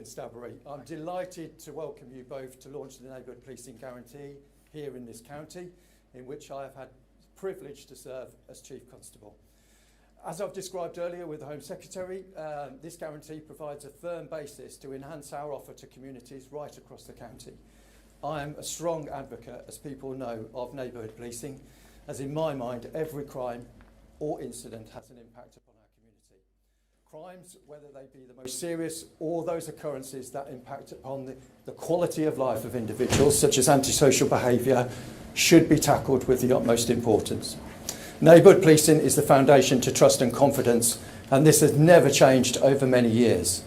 Constabulary. I'm delighted to welcome you both to launch the Neighbourhood Policing Guarantee here in this county, in which I have had the privilege to serve as Chief Constable. As I've described earlier with the Home Secretary, this guarantee provides a firm basis to enhance our offer to communities right across the county. I am a strong advocate, as people know, of neighbourhood policing, as in my mind every crime or incident has an impact upon our community. Crimes, whether they be the most serious or those occurrences that impact upon the quality of life of individuals, such as antisocial behaviour, should be tackled with the utmost importance. Neighbourhood policing is the foundation to trust and confidence, and this has never changed over many years.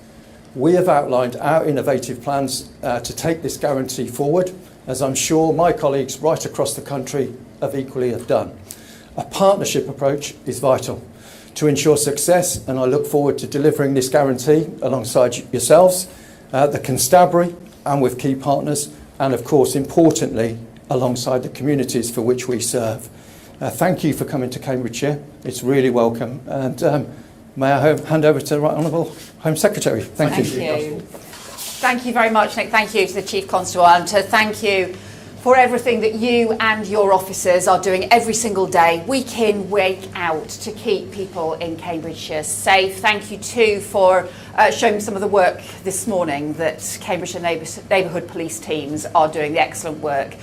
We have outlined our innovative plans to take this guarantee forward, as I'm sure my colleagues right across the country have done. A partnership approach is vital to ensure success, and I look forward to delivering this guarantee alongside yourselves, the Constabulary, and with key partners, and of course, importantly, alongside the communities for which we serve. Thank you for coming to Cambridgeshire. It's really welcome. And may I hand over to the Right Honourable Home Secretary. Thank you. Thank you very much, Nick. Thank you to the Chief Constable, and to thank you for everything that you and your officers are doing every single day, week in, week out, to keep people in Cambridgeshire safe. Thank you too for showing some of the work this morning that Cambridgeshire neighbourhood police teams are doing, the excellent work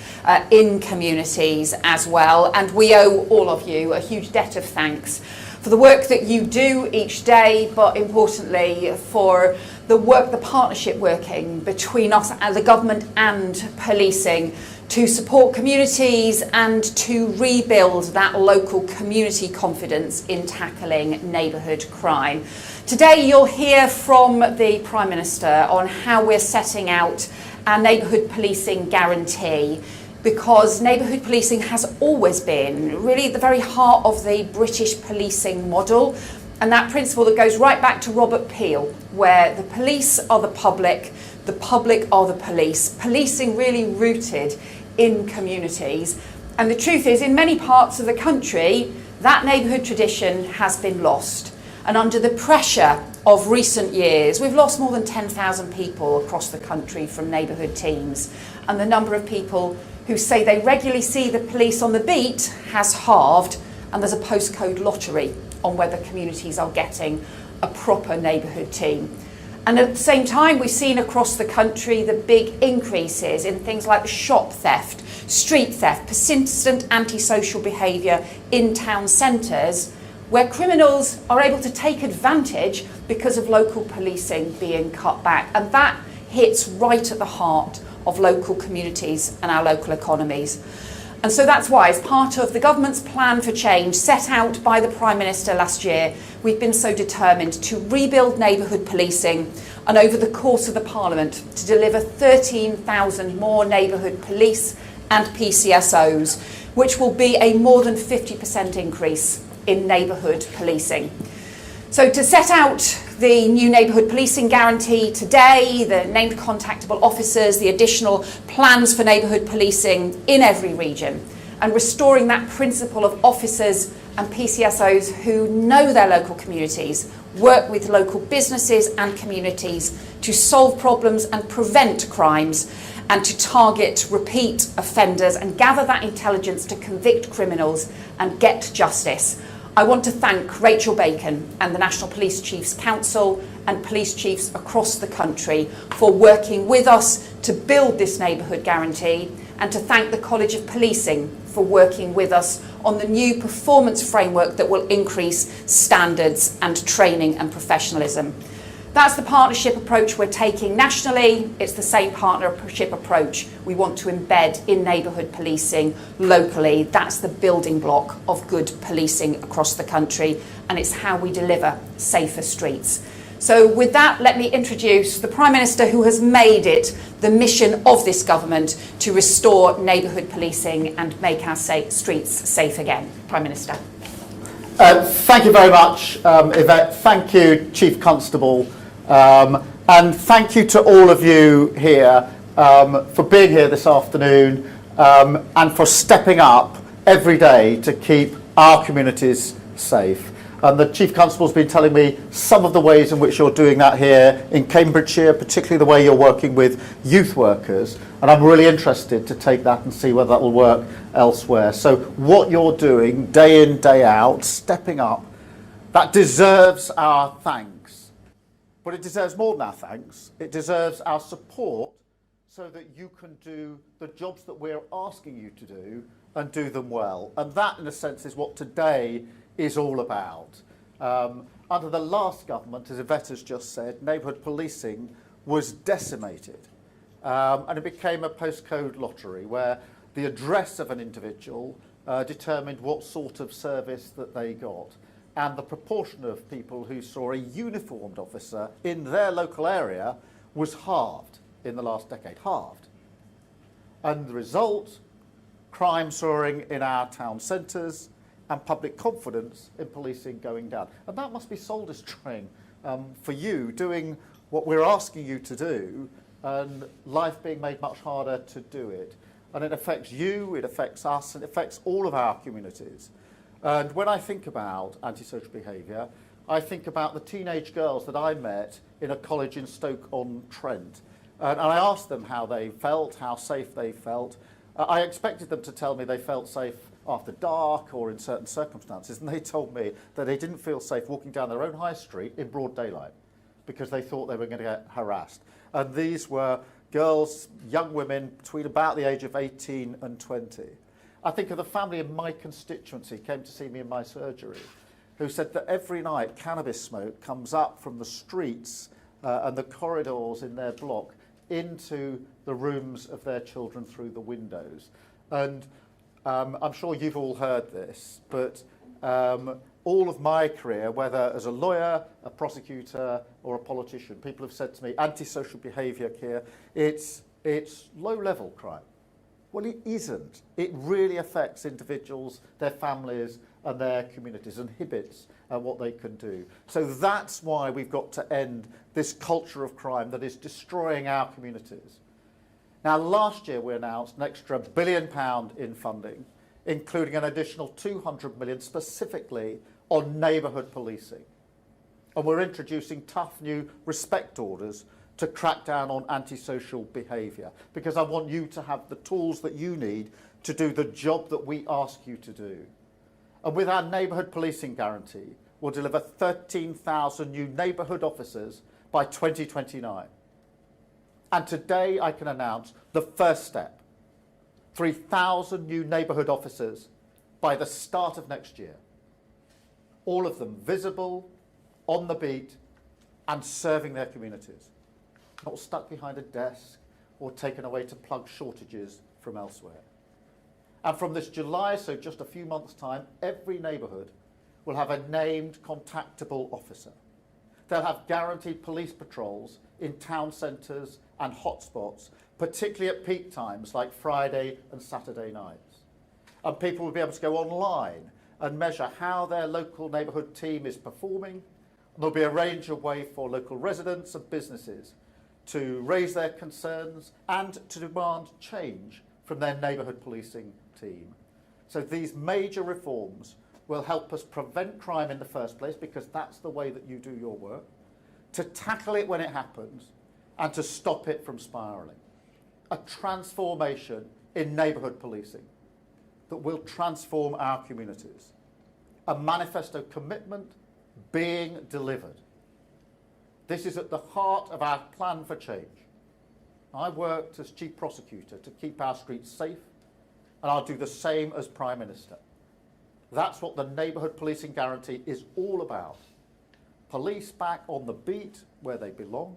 in communities as well. And we owe all of you a huge debt of thanks for the work that you do each day, but importantly for the work, the partnership working between us and the government and policing to support communities and to rebuild that local community confidence in tackling neighbourhood crime. Today you'll hear from the Prime Minister on how we're setting out our neighbourhood policing guarantee, because neighbourhood policing has always been really at the very heart of the British policing model, and that principle that goes right back to Robert Peel, where the police are the public are the police, policing really rooted in communities. And the truth is, in many parts of the country, that neighbourhood tradition has been lost. And under the pressure of recent years, we've lost more than 10,000 people across the country from neighbourhood teams. And the number of people who say they regularly see the police on the beat has halved, and there's a postcode lottery on whether communities are getting a proper neighbourhood team. And at the same time, we've seen across the country the big increases in things like shop theft, street theft, persistent antisocial behaviour in town centres, where criminals are able to take advantage because of local policing being cut back. And that hits right at the heart of local communities and our local economies. And so that's why, as part of the government's plan for change set out by the Prime Minister last year, we've been so determined to rebuild neighbourhood policing, and over the course of the Parliament to deliver 13,000 more neighbourhood police and PCSOs, which will be a more than 50% increase in neighbourhood policing. So to set out the new neighbourhood policing guarantee today, the named contactable officers, the additional plans for neighbourhood policing in every region, and restoring that principle of officers and PCSOs who know their local communities, work with local businesses and communities to solve problems and prevent crimes, and to target repeat offenders and gather that intelligence to convict criminals and get justice. I want to thank Rachel Bacon and the National Police Chiefs Council and police chiefs across the country for working with us to build this neighbourhood guarantee, and to thank the College of Policing for working with us on the new performance framework that will increase standards and training and professionalism. That's the partnership approach we're taking nationally. It's the same partnership approach we want to embed in neighbourhood policing locally. That's the building block of good policing across the country, and it's how we deliver safer streets. So with that, let me introduce the Prime Minister, who has made it the mission of this government to restore neighbourhood policing and make our streets safe again. Prime Minister. Thank you very much, Yvette. Thank you, Chief Constable. And thank you to all of you here for being here this afternoon and for stepping up every day to keep our communities safe. And the Chief Constable's been telling me some of the ways in which you're doing that here in Cambridgeshire, particularly the way you're working with youth workers. And I'm really interested to take that and see whether that will work elsewhere. So what you're doing day in, day out, stepping up, that deserves our thanks. But it deserves more than our thanks. It deserves our support so that you can do the jobs that we're asking you to do and do them well. And that, in a sense, is what today is all about. Under the last government, as Yvette has just said, neighbourhood policing was decimated. And it became a postcode lottery where the address of an individual determined what sort of service that they got. And the proportion of people who saw a uniformed officer in their local area was halved in the last decade, halved. And the result, crime soaring in our town centres and public confidence in policing going down. And that must be soul destroying for you, doing what we're asking you to do and life being made much harder to do it. And it affects you, it affects us, and it affects all of our communities. And when I think about antisocial behaviour, I think about the teenage girls that I met in a college in Stoke-on-Trent. And I asked them how they felt, how safe they felt. I expected them to tell me they felt safe after dark or in certain circumstances, and they told me that they didn't feel safe walking down their own high street in broad daylight because they thought they were going to get harassed. And these were girls, young women between about the age of 18 and 20. I think of the family in my constituency came to see me in my surgery, who said that every night cannabis smoke comes up from the streets and the corridors in their block into the rooms of their children through the windows. And I'm sure you've all heard this, but all of my career, whether as a lawyer, a prosecutor, or a politician, people have said to me, antisocial behaviour, Keir, it's low-level crime. Well, it isn't. It really affects individuals, their families, and their communities, and inhibits what they can do. So that's why we've got to end this culture of crime that is destroying our communities. Now, last year we announced an extra £1 billion in funding, including an additional 200 million specifically on neighbourhood policing. And we're introducing tough new respect orders to crack down on antisocial behaviour, because I want you to have the tools that you need to do the job that we ask you to do. And with our neighbourhood policing guarantee, we'll deliver 13,000 new neighbourhood officers by 2029. And today I can announce the first step, 3,000 new neighbourhood officers by the start of next year. All of them visible, on the beat, and serving their communities. Not stuck behind a desk or taken away to plug shortages from elsewhere. And from this July, so just a few months' time, every neighbourhood will have a named contactable officer. They'll have guaranteed police patrols in town centres and hotspots, particularly at peak times like Friday and Saturday nights. And people will be able to go online and measure how their local neighbourhood team is performing. And there'll be a range of ways for local residents and businesses to raise their concerns and to demand change from their neighbourhood policing team. So these major reforms will help us prevent crime in the first place, because that's the way that you do your work, to tackle it when it happens, and to stop it from spiralling. A transformation in neighbourhood policing that will transform our communities. A manifesto commitment being delivered. This is at the heart of our plan for change. I worked as Chief Prosecutor to keep our streets safe, and I'll do the same as Prime Minister. That's what the neighbourhood policing guarantee is all about. Police back on the beat where they belong,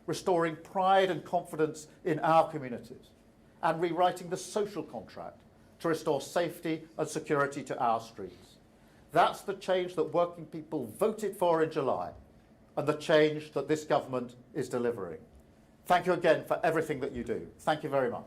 restoring pride and confidence in our communities, and rewriting the social contract to restore safety and security to our streets. That's the change that working people voted for in July, and the change that this government is delivering. Thank you again for everything that you do. Thank you very much.